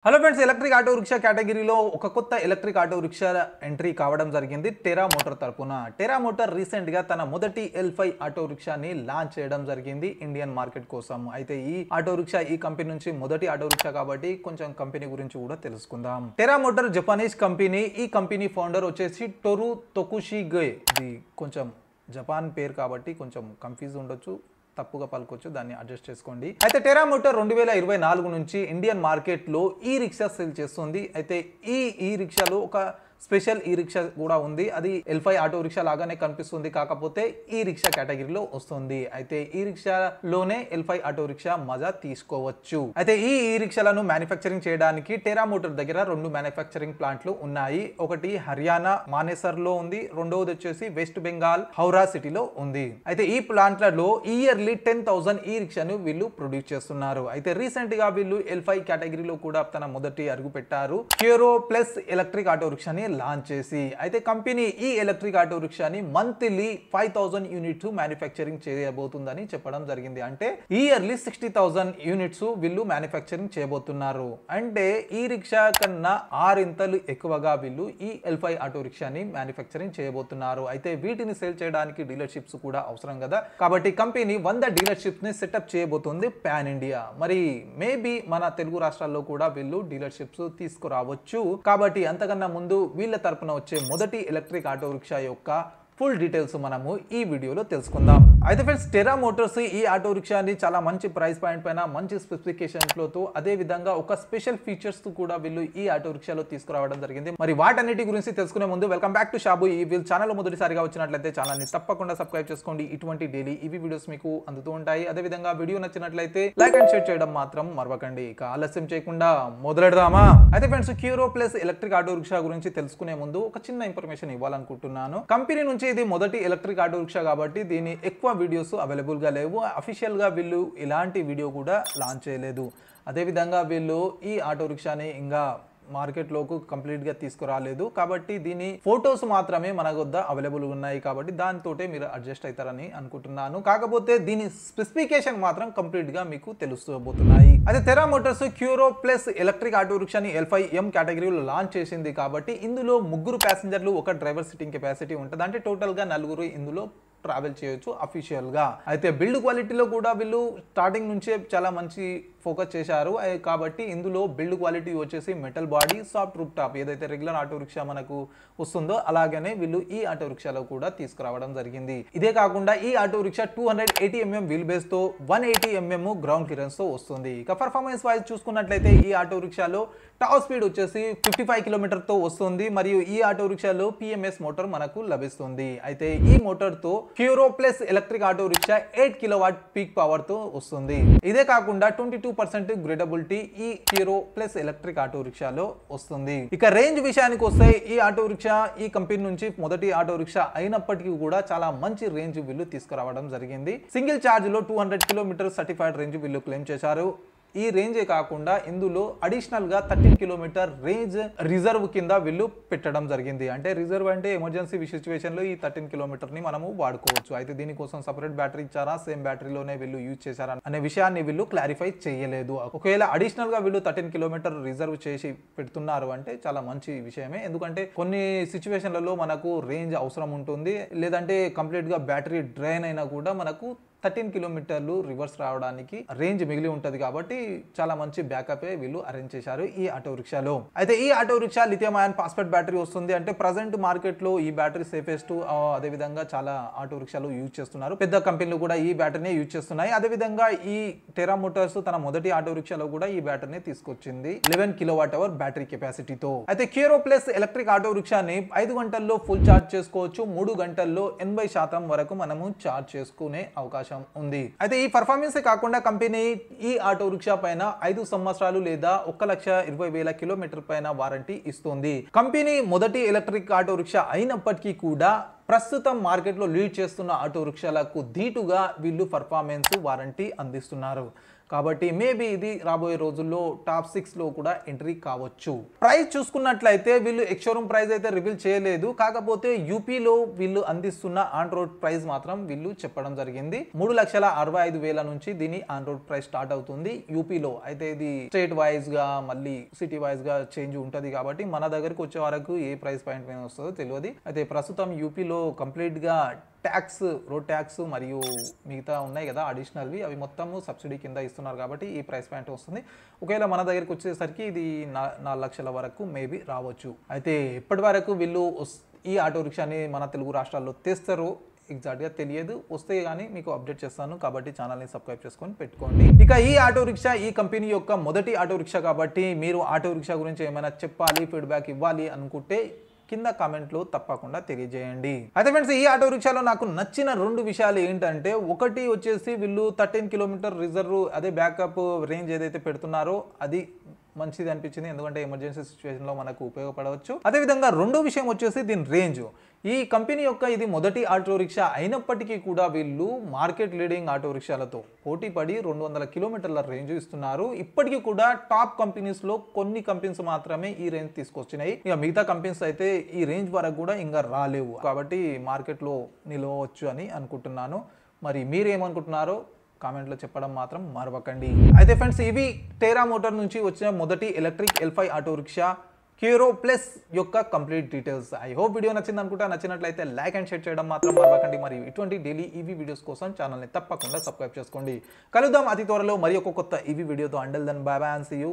Hello friends, electric auto rickshaw కేటగిరీలో ఒక కొత్త ఎలక్ట్రిక్ ఆటో రిక్షా ఎంట్రీ కావడం జరిగింది టెరా మోటార్ తరపున. టెరా మోటార్ రీసెంట్ గా తన మొదటి L5 ఆటో రిక్షాని లాంచ్ చేయడం జరిగింది ఇండియన్ మార్కెట్ కోసం. అయితే ఈ ఆటో రిక్షా ఈ కంపెనీ నుంచి మొదటి ఆటో రిక్షా కాబట్టి కొంచెం కంపెనీ గురించి కూడా తెలుసుకుందాం. Tera motor Japanese company. ఈ కంపెనీ ఫౌండర్ వచ్చేసి టోరు తొకుషిగే. ఇది కొంచెం జపాన్ పేరు కాబట్టి కొంచెం కన్ఫ్యూజ్ ఉండొచ్చు, తప్పుగా పలుకోవచ్చు, దాన్ని అడ్జస్ట్ చేసుకోండి. అయితే టెరా మోటార్ 2024 నుంచి ఇండియన్ మార్కెట్లో ఈ రిక్షా సేల్ చేస్తుంది. అయితే ఈ రిక్షాలో ఒక స్పెషల్ ఈ రిక్షా కూడా ఉంది. అది L5 ఆటో రిక్షా లాగానే కనిపిస్తుంది, కాకపోతే ఈ రిక్షా కేటగిరీలో వస్తుంది. అయితే ఈ రిక్షాలోనే L5 ఆటో రిక్షా మజా తీసుకోవచ్చు. అయితే ఈ రిక్షాలను మ్యానుఫ్యాక్చరింగ్ చేయడానికి టెరా మోటార్ దగ్గర 2 మ్యానుఫ్యాక్చరింగ్ ప్లాంట్లు ఉన్నాయి. ఒకటి హర్యానా మానేసర్ లో ఉంది, రెండవది వచ్చేసి వెస్ట్ బెంగాల్ హౌరా సిటీలో ఉంది. అయితే ఈ ప్లాంట్లలో ఇయర్లీ 10,000 ఈ రిక్షాను వీళ్ళు ప్రొడ్యూస్ చేస్తున్నారు. అయితే రీసెంట్ గా వీళ్ళు L5 కేటగిరీలో కూడా తన మొదటి అడుగు పెట్టారు, క్యూరో ప్లస్ ఎలక్ట్రిక్ ఆటో రిక్షాని లాంచ్ చేసి. అయితే కంపెనీ ఈ ఎలక్ట్రిక్ ఆటో రిక్షాని మంత్లీ 5,000 యూనిట్స్ మ్యానుఫ్యాక్చరింగ్ చేయబోతుందని చెప్పడం జరిగింది. అంటే ఇయర్లీ 60,000 యూనిట్స్ వీళ్ళు మ్యానుఫ్యాక్చరింగ్ చేయబోతున్నారు. అంటే ఈ రిక్షా కన్నా 6 ఇంతలు ఎక్కువగా వీళ్ళు ఈ L5 ఆటో రిక్షాని మ్యానుఫ్యాక్చరింగ్ చేయబోతున్నారు. అయితే వీటిని సేల్ చేయడానికి డీలర్షిప్స్ కూడా అవసరం కదా, కాబట్టి కంపెనీ 100 డీలర్షిప్స్ ని సెటప్ చేయబోతుంది పాన్ ఇండియా. మరి మేబీ మన తెలుగు రాష్ట్రాల్లో కూడా వీళ్ళు డీలర్షిప్స్ తీసుకురావచ్చు. కాబట్టి అంతకన్నా ముందు వీళ్ళ తరపున వచ్చే మొదటి ఎలక్ట్రిక్ ఆటో రిక్షా యొక్క ఫుల్ డీటెయిల్స్ మనము ఈ వీడియోలో తెలుసుకుందాం. అయితే ఫ్రెండ్స్, టెరా మోటార్స్ ఈ ఆటో రిక్షాని చాలా మంచి ప్రైస్ పాయింట్ పైన మంచి స్పెసిఫికేషన్లతో అదే విధంగా ఒక స్పెషల్ ఫీచర్స్ కూడా వీళ్ళు ఈ ఆటో రిక్షాలో తీసుకురావడం జరిగింది. మరి వాటన్నిటి గురించి తెలుసుకునే ముందు వెల్కమ్ బ్యాక్ టు షాబు. ఈ వీళ్ళు ఛానల్ మొదటిసారిగా వచ్చినట్లయితే ఛానల్ని తప్పకుండా సబ్స్క్రైబ్ చేసుకోండి. ఇటువంటి డైలీ ఇవి వీడియోస్ మీకు అందుతూ ఉంటాయి. అదే విధంగా వీడియో నచ్చినట్లయితే లైక్ అండ్ షేర్ చేయడం మాత్రం మరవకండి. ఇక ఆలస్యం చేయకుండా మొదలెడదామా? అయితే friends, Kyoro plus electric auto rickshaw గురించి తెలుసుకునే ముందు ఒక చిన్న ఇన్ఫర్మేషన్ ఇవ్వాలనుకుంటున్నాను. కంపెనీ నుంచి ఇది మొదటి ఎలక్ట్రిక్ ఆటో రిక్షా కాబట్టి దీని ఎక్కువ వీడియోస్ అవైలబుల్ గా లేవు. అఫీషియల్ గా వీళ్ళు ఇలాంటి వీడియో కూడా లాంచ్ చేయలేదు. అదే విధంగా వీళ్ళు ఈ ఆటో రిక్షాని ఇంకా మార్కెట్ లోకి కంప్లీట్ గా తీసుకురాలేదు. కాబట్టి దీని ఫొటోస్ మాత్రమే మన వద్ద అవైలబుల్ ఉన్నాయి. కాబట్టి దానితోటే మీరు అడ్జస్ట్ అవుతారని అనుకుంటున్నాను. కాకపోతే దీని స్పెసిఫికేషన్ మాత్రం కంప్లీట్ గా మీకు తెలుసుకోబోతున్నాయి. అయితే Terra Motors Kyoro plus electric auto రిక్షాని L5M కేటగిరీలో లాంచ్ చేసింది. కాబట్టి ఇందులో 3 ప్యాసింజర్లు, ఒక డ్రైవర్ సిట్టింగ్ కెపాసిటీ ఉంటుంది. అంటే టోటల్ గా 4 ఇందులో ట్రావెల్ చేయొచ్చు అఫీషియల్ గా. అయితే బిల్డ్ క్వాలిటీలో కూడా వీళ్ళు స్టార్టింగ్ నుంచే చాలా మంచి ఫోకస్ చేశారు. కాబట్టి ఇందులో బిల్డ్ క్వాలిటీ వచ్చేసి metal body, soft roof top, ఏదైతే రెగ్యులర్ ఆటో రిక్షా మనకు వస్తుందో అలాగనే వీళ్ళు ఈ ఆటో రిక్షాలో కూడా తీసుకురావడం జరిగింది. ఇదే కాకుండా ఈ auto rickshaw 280 mm wheel base తో 180 mm గ్రౌండ్ క్లియరెన్స్ తో వస్తుంది. ఇక పర్ఫార్మెన్స్ వైజ్ చూసుకున్నట్లయితే ఈ ఆటో రిక్షాలో టాప్ స్పీడ్ వచ్చేసి 55 km తో వస్తుంది. మరియు ఈ ఆటో రిక్షాలో PMS మోటార్ మనకు లభిస్తుంది. అయితే ఈ మోటార్ తో Kyoro plus electric auto rickshaw 8 kW peak power తో వస్తుంది. ఇదే కాకుండా 22% గ్రేడబిలిటీ ఈ క్యూరో ప్లస్ ఎలక్ట్రిక్ ఆటో రిక్షాలో వస్తుంది. ఇక రేంజ్ విషయానికి వస్తే ఈ ఆటో రిక్షా ఈ కంపెనీ నుంచి మొదటి ఆటో రిక్షా అయినప్పటికీ కూడా చాలా మంచి రేంజ్ వీళ్ళు తీసుకురావడం జరిగింది. సింగిల్ ఛార్జ్ లో 200 km సర్టిఫైడ్ రేంజ్ వీళ్ళు క్లెయిమ్ చేశారు. ఈ రేంజే కాకుండా ఇందులో అడిషనల్ గా 13 km రేంజ్ రిజర్వ్ కింద వీళ్ళు పెట్టడం జరిగింది. అంటే రిజర్వ్ అంటే ఎమర్జెన్సీ సిచ్యువేషన్ లో ఈ 13 km ని మనము వాడుకోవచ్చు. అయితే దీనికోసం సపరేట్ బ్యాటరీ ఇచ్చారా, సేమ్ బ్యాటరీలోనే వీళ్ళు యూజ్ చేశారా అనే విషయాన్ని వీళ్ళు క్లారిఫై చేయలేదు. ఒకవేళ అడిషనల్ గా వీళ్ళు 13 km రిజర్వ్ చేసి పెడుతున్నారు అంటే చాలా మంచి విషయమే. ఎందుకంటే కొన్ని సిచ్యువేషన్లలో మనకు రేంజ్ అవసరం ఉంటుంది, లేదంటే కంప్లీట్ గా బ్యాటరీ డ్రైన్ అయినా కూడా మనకు 13 km రివర్స్ రావడానికి రేంజ్ మిగిలి ఉంటది. కాబట్టి చాలా మంచి బ్యాకప్ వీళ్ళు అరేంజ్ చేశారు ఈ ఆటో రిక్షాలో. అయితే ఈ auto rickshaw lithium ion phosphate battery వస్తుంది. అంటే ప్రజెంట్ మార్కెట్ లో ఈ బ్యాటరీ సేఫెస్ట్. అదే విధంగా చాలా ఆటో రిక్షాలు యూజ్ చేస్తున్నారు, పెద్ద కంపెనీలు కూడా ఈ బ్యాటరీని యూజ్ చేస్తున్నాయి. అదే విధంగా ఈ టెరా మోటార్స్ తన మొదటి ఆటో రిక్షాలో కూడా ఈ బ్యాటరీని తీసుకొచ్చింది 11 kWh బ్యాటరీ కెపాసిటీతో. అయితే క్యూరో ప్లస్ ఎలక్ట్రిక్ ఆటో రిక్షాని 5 గంటల్లో ఫుల్ ఛార్జ్ చేసుకోవచ్చు, 3 గంటల్లో 80% వరకు మనము ఛార్జ్ చేసుకునే అవకాశం ఉంది. అయితే ఈ పర్ఫార్మెన్స్ కాకుండా కంపెనీ ఈ ఆటో రిక్షా పైన 5 సంవత్సరాలు లేదా 1,20,000 కిలోమీటర్ పైన వారంటీ ఇస్తుంది. కంపెనీ మొదటి ఎలక్ట్రిక్ ఆటో రిక్షా అయినప్పటికీ కూడా ప్రస్తుతం మార్కెట్లో లీడ్ చేస్తున్న ఆటో రిక్షాలకు ధీటుగా వీళ్ళు పర్ఫార్మెన్స్ వారంటీ అందిస్తున్నారు. కాబట్టి మేబీ ఇది రాబోయే రోజుల్లో టాప్ 6 లో కూడా ఎంట్రీ కావచ్చు. ప్రైస్ చూసుకున్నట్లయితే వీళ్ళు ఎక్స్‌షోరూమ్ ప్రైస్ అయితే రివీల్ చేయలేదు. కాకపోతే యూపీలో వీళ్ళు అందిస్తున్న ఆన్ రోడ్ ప్రైస్ మాత్రం వీళ్ళు చెప్పడం జరిగింది. 3,65,000 నుంచి దీని ఆన్ రోడ్ ప్రైస్ స్టార్ట్ అవుతుంది యూపీలో. అయితే ఇది స్టేట్ వైజ్ గా మళ్ళీ సిటీ వైజ్ గా చేంజ్ ఉంటది కాబట్టి మన దగ్గరికి వచ్చే వరకు ఏ ప్రైస్ పాయింట్ మీద వస్తుందో తెలియదు. అయితే ప్రస్తుతం యూపీలో కంప్లీట్ గా ట్యాక్స్, రోడ్ ట్యాక్స్ మరియు మిగతా ఉన్నాయి కదా అడిషనల్వి, అవి మొత్తము సబ్సిడీ కింద ఇస్తున్నారు కాబట్టి ఈ ప్రైస్ పాయింట్ వస్తుంది. ఒకవేళ మన దగ్గరికి వచ్చేసరికి ఇది 4 లక్షల వరకు మేబీ రావచ్చు. అయితే ఇప్పటి వరకు వీళ్ళు ఈ ఆటో రిక్షాని మన తెలుగు రాష్ట్రాల్లో తెస్తారో ఎగ్జాక్ట్గా తెలియదు. వస్తే కానీ మీకు అప్డేట్ చేస్తాను కాబట్టి ఛానల్ని సబ్స్క్రైబ్ చేసుకొని పెట్టుకోండి. ఇక ఈ ఆటో రిక్షా ఈ కంపెనీ యొక్క మొదటి ఆటో రిక్షా కాబట్టి మీరు ఆటో రిక్షా గురించి ఏమైనా చెప్పాలి, ఫీడ్బ్యాక్ ఇవ్వాలి అనుకుంటే కింద కామెంట్లో తప్పకుండా తెలియజేయండి. అయితే ఫ్రెండ్స్ ఈ ఆటో రిక్షాలో నాకు నచ్చిన 2 విషయాలు ఏంటంటే, ఒకటి వచ్చేసి వీళ్ళు 13 కిలోమీటర్ రిజర్వ్ అదే బ్యాకప్ రేంజ్ ఏదైతే పెడుతున్నారో అది మంచిది అనిపించింది. ఎందుకంటే ఎమర్జెన్సీ సిచ్యువేషన్లో మనకు ఉపయోగపడవచ్చు. అదేవిధంగా రెండో విషయం వచ్చేసి దీని రేంజ్. ఈ కంపెనీ యొక్క ఇది మొదటి ఆటో రిక్షా అయినప్పటికీ కూడా వీళ్ళు మార్కెట్ లీడింగ్ ఆటో రిక్షాలతో పోటీ పడి 200 కిలోమీటర్ల రేంజ్ ఇస్తున్నారు. ఇప్పటికీ కూడా టాప్ కంపెనీస్లో కొన్ని కంపెనీస్ మాత్రమే ఈ రేంజ్ తీసుకొచ్చినాయి. ఇక మిగతా కంపెనీస్ అయితే ఈ రేంజ్ వరకు కూడా ఇంకా రాలేవు. కాబట్టి మార్కెట్లో నిలవచ్చు అని అనుకుంటున్నాను. మరి మీరేమనుకుంటున్నారో కామెంట్లో చెప్పడం మాత్రం మరవకండి. అయితే ఫ్రెండ్స్ ఇవి టెరా మోటార్ నుంచి వచ్చిన మొదటి electric L5 auto rickshaw Kyoro plus యొక్క complete details. I hope video నచ్చింది అనుకుంటా. నచ్చినట్లయితే లైక్ అండ్ షేర్ చేయడం మాత్రం మరవకండి. మరి ఇటువంటి డైలీ ఈవీ వీడియోస్ కోసం ఛానల్ని తప్పకుండా సబ్స్క్రైబ్ చేసుకోండి. కలుద్దాం అతి త్వరలో మరి ఒక కొత్త ఈవీ వీడియోతో. Until then bye bye and see you.